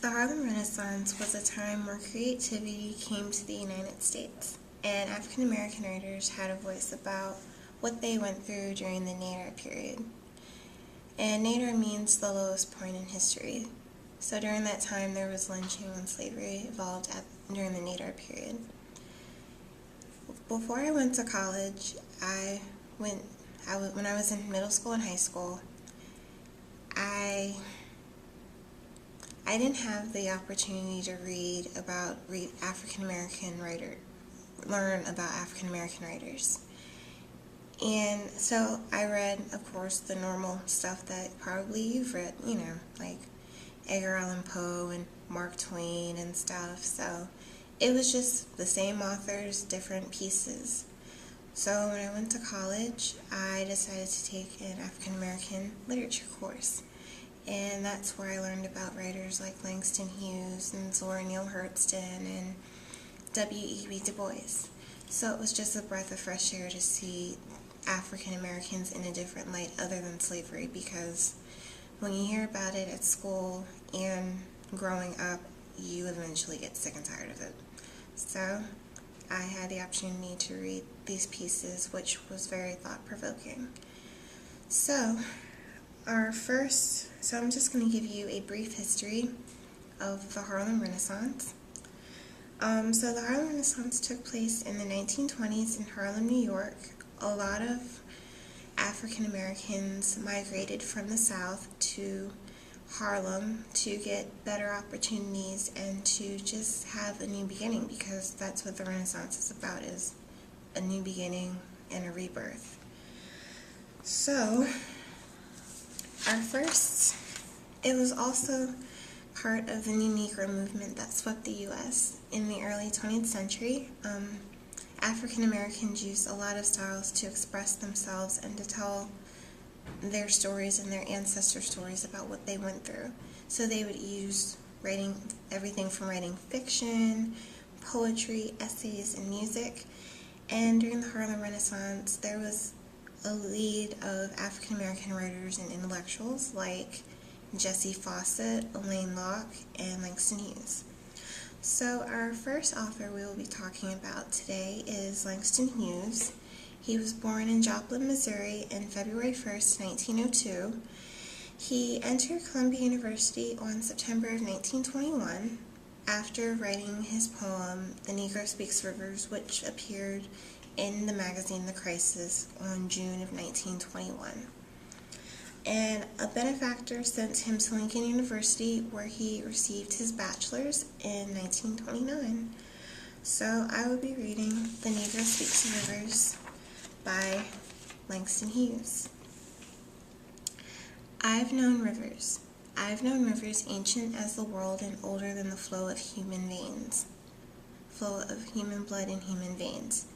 The Harlem Renaissance was a time where creativity came to the United States, and African American writers had a voice about what they went through during the Nadir period. And Nadir means the lowest point in history. So during that time, there was lynching and slavery evolved during the Nadir period. Before I went to college, when I was in middle school and high school, I didn't have the opportunity to learn about African American writers. And so I read, of course, the normal stuff that probably you've read, like Edgar Allan Poe and Mark Twain and stuff. So it was just the same authors, different pieces. So when I went to college, I decided to take an African American literature course. And that's where I learned about writers like Langston Hughes and Zora Neale Hurston and W.E.B. Du Bois. So it was just a breath of fresh air to see African Americans in a different light other than slavery, because when you hear about it at school and growing up, you eventually get sick and tired of it. So I had the opportunity to read these pieces, which was very thought-provoking. So I'm just going to give you a brief history of the Harlem Renaissance. So the Harlem Renaissance took place in the 1920s in Harlem, New York. A lot of African Americans migrated from the South to Harlem to get better opportunities and to just have a new beginning, because that's what the Renaissance is about, is a new beginning and a rebirth. So it was also part of the New Negro movement that swept the U.S. in the early 20th century. African Americans used a lot of styles to express themselves and to tell their stories and their ancestor stories about what they went through. So they would use everything from writing fiction, poetry, essays, and music. And during the Harlem Renaissance, there was a lead of African American writers and intellectuals like Jessie Fawcett, Elaine Locke, and Langston Hughes. So our first author we will be talking about today is Langston Hughes. He was born in Joplin, Missouri on February 1st, 1902. He entered Columbia University on September of 1921 after writing his poem, The Negro Speaks Rivers, which appeared in the magazine The Crisis on June of 1921. And a benefactor sent him to Lincoln University, where he received his bachelor's in 1929. So I will be reading The Negro Speaks Rivers by Langston Hughes. I've known rivers ancient as the world and older than the flow of human blood in human veins.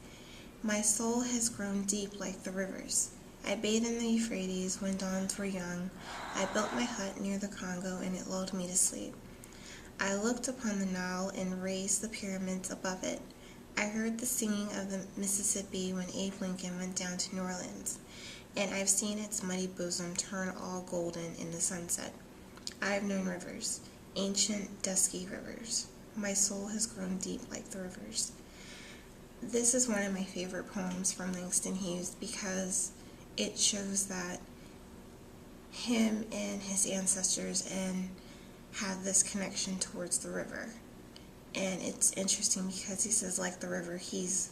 My soul has grown deep like the rivers. I bathed in the Euphrates when dawns were young. I built my hut near the Congo, and it lulled me to sleep. I looked upon the Nile and raised the pyramids above it. I heard the singing of the Mississippi when Abe Lincoln went down to New Orleans, and I've seen its muddy bosom turn all golden in the sunset. I've known rivers, ancient, dusky rivers. My soul has grown deep like the rivers. This is one of my favorite poems from Langston Hughes because it shows that him and his ancestors have this connection towards the river. And it's interesting because he says, like the river, he's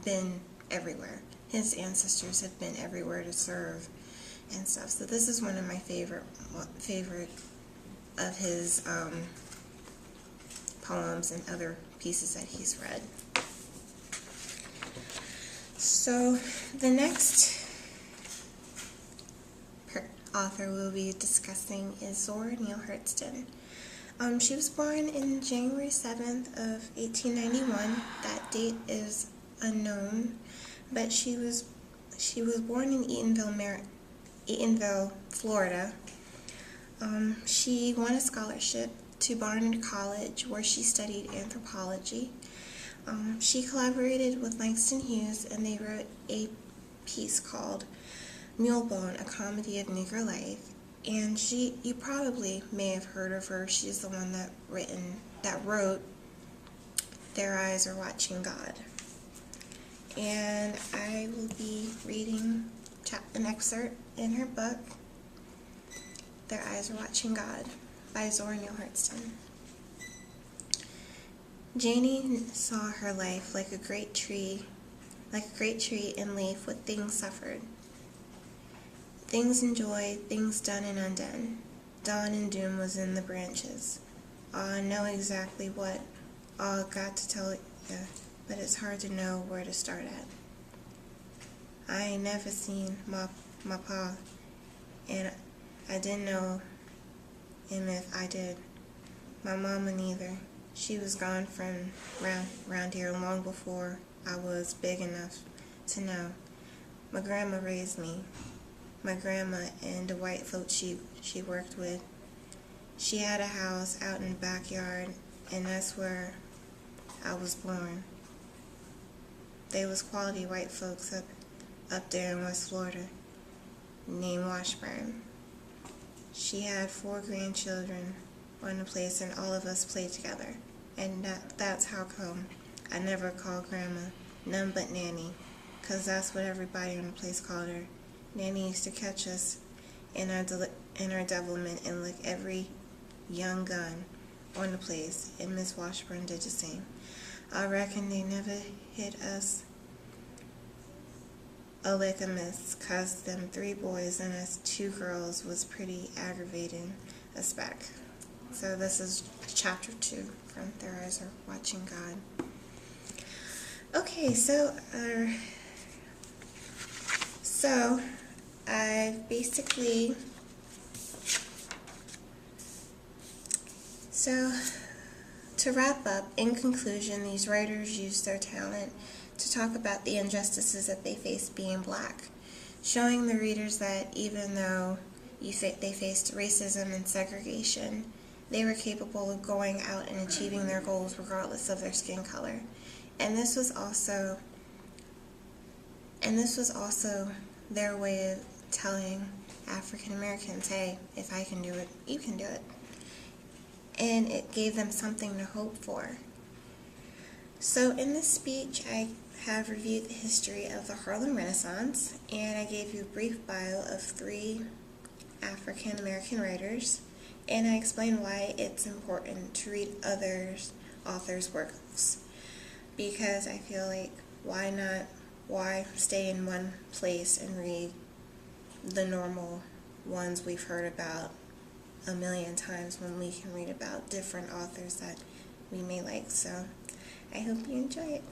been everywhere. His ancestors have been everywhere to serve and stuff. So this is one of my favorite of his poems and other pieces that he's read. So the next author we'll be discussing is Zora Neale Hurston. She was born in January 7th of 1891. That date is unknown, but she was born in Eatonville, Florida. She won a scholarship to Barnard College, where she studied anthropology. She collaborated with Langston Hughes, and they wrote a piece called Mulebone, a comedy of Negro life. And you probably may have heard of her. She's the one that wrote Their Eyes Are Watching God. And I will be reading an excerpt in her book, Their Eyes Are Watching God, by Zora Neale Hurston. Janie saw her life like a great tree in leaf with things suffered. Things enjoyed, things done and undone. Dawn and doom was in the branches. I know exactly what all got to tell ya, but it's hard to know where to start at. I ain't never seen my pa, and I didn't know him if I did. My mama neither. She was gone from round here long before I was big enough to know. My grandma raised me. My grandma and the white folks she worked with. She had a house out in the backyard, and that's where I was born. They was quality white folks up there in West Florida, named Washburn. She had 4 grandchildren on the place, and all of us played together. And that's how come I never called Grandma none but Nanny, 'cause that's what everybody on the place called her. Nanny used to catch us in our devilment and lick every young gun on the place, and Miss Washburn did the same. I reckon they never hit us a lick amiss, 'cause them 3 boys and us 2 girls was pretty aggravating a speck. So this is chapter 2 from Their Eyes Are Watching God. Okay, so I basically, to wrap up, in conclusion, these writers used their talent to talk about the injustices that they faced being black, showing the readers that even though they faced racism and segregation, they were capable of going out and achieving their goals regardless of their skin color. And this was also their way of telling African Americans, hey, if I can do it, you can do it. And it gave them something to hope for. So in this speech, I have reviewed the history of the Harlem Renaissance, and I gave you a brief bio of 3 African American writers, and I explained why it's important to read other authors' works, because I feel like why stay in one place and read the normal ones we've heard about a million times when we can read about different authors that we may like. So I hope you enjoy it.